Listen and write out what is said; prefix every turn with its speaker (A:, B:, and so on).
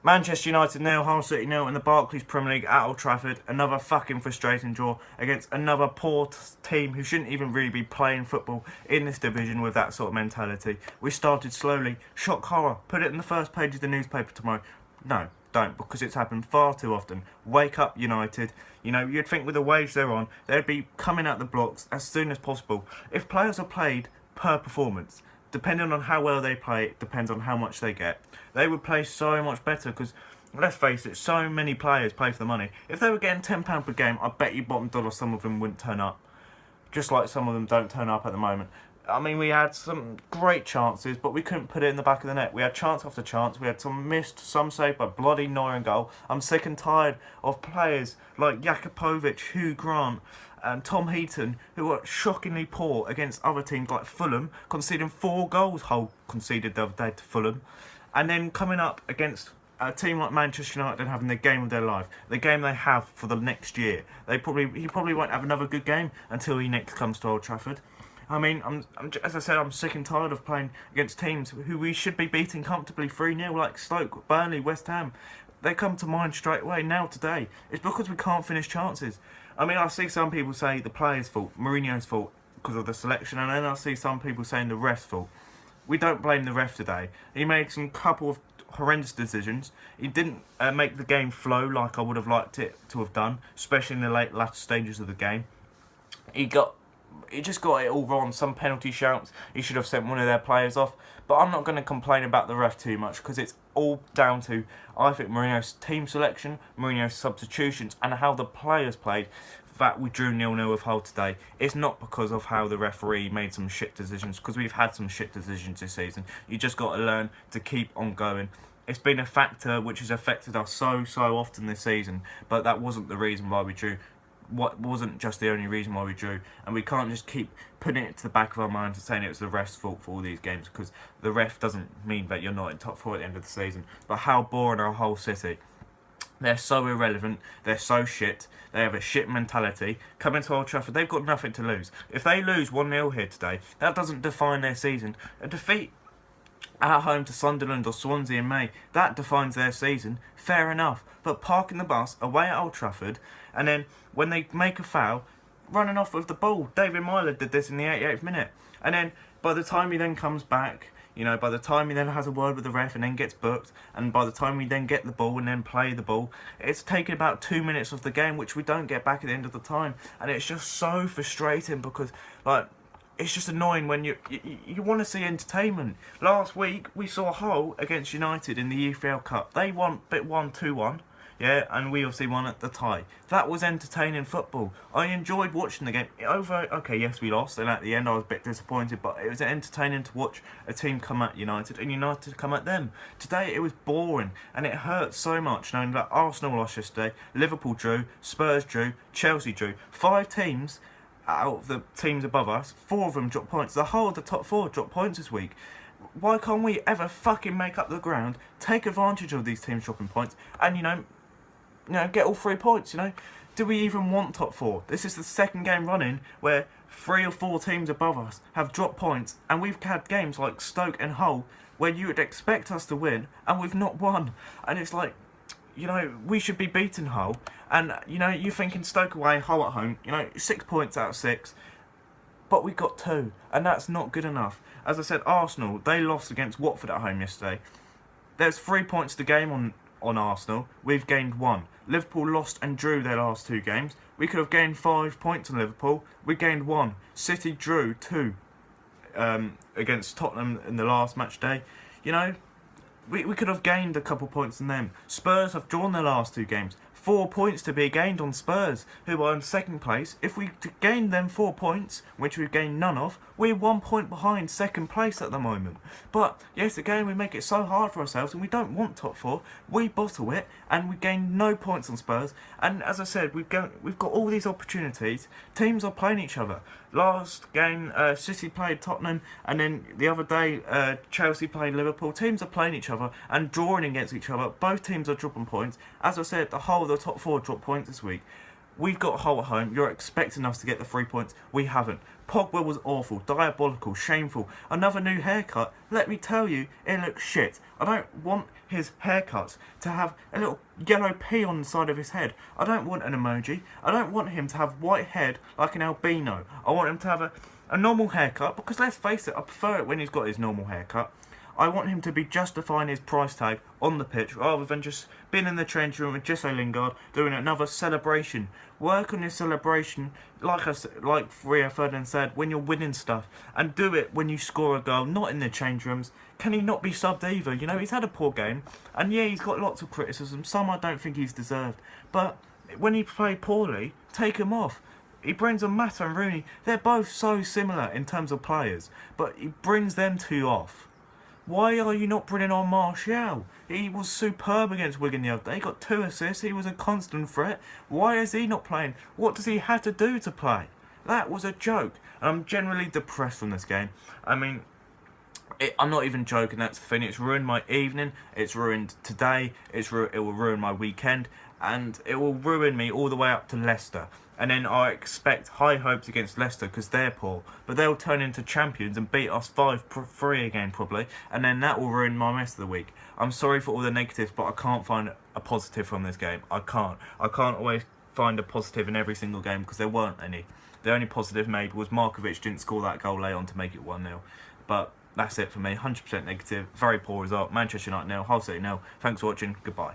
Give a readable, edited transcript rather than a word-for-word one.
A: Manchester United 0, Hull City 0 in the Barclays Premier League at Old Trafford. Another fucking frustrating draw against another poor team who shouldn't even really be playing football in this division with that sort of mentality. We started slowly. Shock horror. Put it in the first page of the newspaper tomorrow. No, don't, because it's happened far too often. Wake up, United. You know, you'd think with the wage they're on, they'd be coming out the blocks as soon as possible. If players are played per performance, depending on how well they play, it depends on how much they get. They would play so much better because, let's face it, so many players play for the money. If they were getting £10 per game, I bet you bottom dollar some of them wouldn't turn up. Just like some of them don't turn up at the moment. I mean, we had some great chances, but we couldn't put it in the back of the net. We had chance after chance. We had some missed, some saved by bloody Neuer in goal. I'm sick and tired of players like Jakupovic, Hugh Grant, and Tom Heaton, who were shockingly poor against other teams like Fulham, conceding 4 goals. Hull conceded the other day to Fulham. And then coming up against a team like Manchester United and having the game of their life, the game they have for the next year. He probably won't have another good game until he next comes to Old Trafford. I mean, as I said, I'm sick and tired of playing against teams who we should be beating comfortably 3-0, like Stoke, Burnley, West Ham. They come to mind straight away now today. It's because we can't finish chances. I mean, I see some people say the players' fault, Mourinho's fault because of the selection, and then I see some people saying the ref's fault. We don't blame the ref today. He made some couple of horrendous decisions. He didn't make the game flow like I would have liked it to have done, especially in the latter stages of the game. He just got it all wrong. Some penalty shouts. He should have sent one of their players off. But I'm not going to complain about the ref too much because it's all down to, I think, Mourinho's team selection, Mourinho's substitutions, and how the players played. That we drew 0-0 with Hull today. It's not because of how the referee made some shit decisions, because we've had some shit decisions this season. You just got to learn to keep on going. It's been a factor which has affected us so often this season, but that wasn't the reason why we drew. What wasn't just the only reason why we drew, and we can't just keep putting it to the back of our minds and saying it was the ref's fault for all these games, because the ref doesn't mean that you're not in top 4 at the end of the season. But how boring are Hull City? They're so irrelevant, they're so shit, they have a shit mentality. Coming to Old Trafford, they've got nothing to lose. If they lose 1-0 here today, that doesn't define their season. A defeat at home to Sunderland or Swansea in May, that defines their season, fair enough. But parking the bus away at Old Trafford, and then when they make a foul, running off with the ball. David Myler did this in the 88th minute. And then by the time he then comes back, you know, by the time he then has a word with the ref and then gets booked, and by the time we then get the ball and then play the ball, it's taken about 2 minutes of the game, which we don't get back at the end of the time. And it's just so frustrating because, like, it's just annoying when you want to see entertainment. Last week, we saw Hull against United in the EFL Cup. They won 2-1. Yeah, and we obviously won at the tie. That was entertaining football. I enjoyed watching the game. Okay, yes, we lost, and at the end I was a bit disappointed, but it was entertaining to watch a team come at United and United come at them. Today it was boring, and it hurt so much knowing that Arsenal lost yesterday, Liverpool drew, Spurs drew, Chelsea drew. 5 teams out of the teams above us, 4 of them dropped points. The whole of the top 4 dropped points this week. Why can't we ever fucking make up the ground, take advantage of these teams dropping points, and, get all 3 points, Do we even want top 4? This is the second game running where 3 or 4 teams above us have dropped points, and we've had games like Stoke and Hull where you would expect us to win, and we've not won. And it's like, we should be beating Hull, and, you're thinking Stoke away, Hull at home, 6 points out of 6, but we got 2, and that's not good enough. As I said, Arsenal, they lost against Watford at home yesterday. There's 3 points to game on Arsenal. We've gained 1. Liverpool lost and drew their last 2 games. We could have gained 5 points on Liverpool. We gained 1. City drew 2 against Tottenham in the last match day. We could have gained a couple points on them. Spurs have drawn their last 2 games. 4 points to be gained on Spurs, who are in second place. If we gained them 4 points, which we've gained none of, we're 1 point behind second place at the moment. But, yes, again, we make it so hard for ourselves, and we don't want top 4. We bottle it, and we gain no points on Spurs. And, as I said, we've got all these opportunities. Teams are playing each other. Last game, City played Tottenham, and then the other day, Chelsea played Liverpool. Teams are playing each other and drawing against each other. Both teams are dropping points. As I said, the whole of the top 4 dropped points this week. We've got Hull at home. You're expecting us to get the 3 points. We haven't. Pogba was awful, diabolical, shameful. Another new haircut. Let me tell you, it looks shit. I don't want his haircuts to have a little yellow P on the side of his head. I don't want an emoji. I don't want him to have white head like an albino. I want him to have a normal haircut, because let's face it, I prefer it when he's got his normal haircut. I want him to be justifying his price tag on the pitch rather than just being in the change room with Jesse Lingard doing another celebration. Work on your celebration, like Rio Ferdinand said, when you're winning stuff, and do it when you score a goal, not in the change rooms. Can he not be subbed either? You know, he's had a poor game, and yeah, he's got lots of criticism. Some I don't think he's deserved, but when he played poorly, take him off. He brings on Mata and Rooney. They're both so similar in terms of players, but he brings them two off. Why are you not bringing on Martial? He was superb against Wigan the other day. He got 2 assists. He was a constant threat. Why is he not playing? What does he have to do to play? That was a joke. And I'm generally depressed from this game. I mean, I'm not even joking. That's the thing. It's ruined my evening. It's ruined today. It will ruin my weekend. And it will ruin me all the way up to Leicester. And then I expect high hopes against Leicester because they're poor. But they'll turn into champions and beat us 5-3 again probably. And then that will ruin my rest of the week. I'm sorry for all the negatives, but I can't find a positive from this game. I can't always find a positive in every single game because there weren't any. The only positive maybe was Markovic didn't score that goal late on to make it 1-0. But that's it for me. 100% negative. Very poor result. Manchester United 0, Hull City 0. Thanks for watching. Goodbye.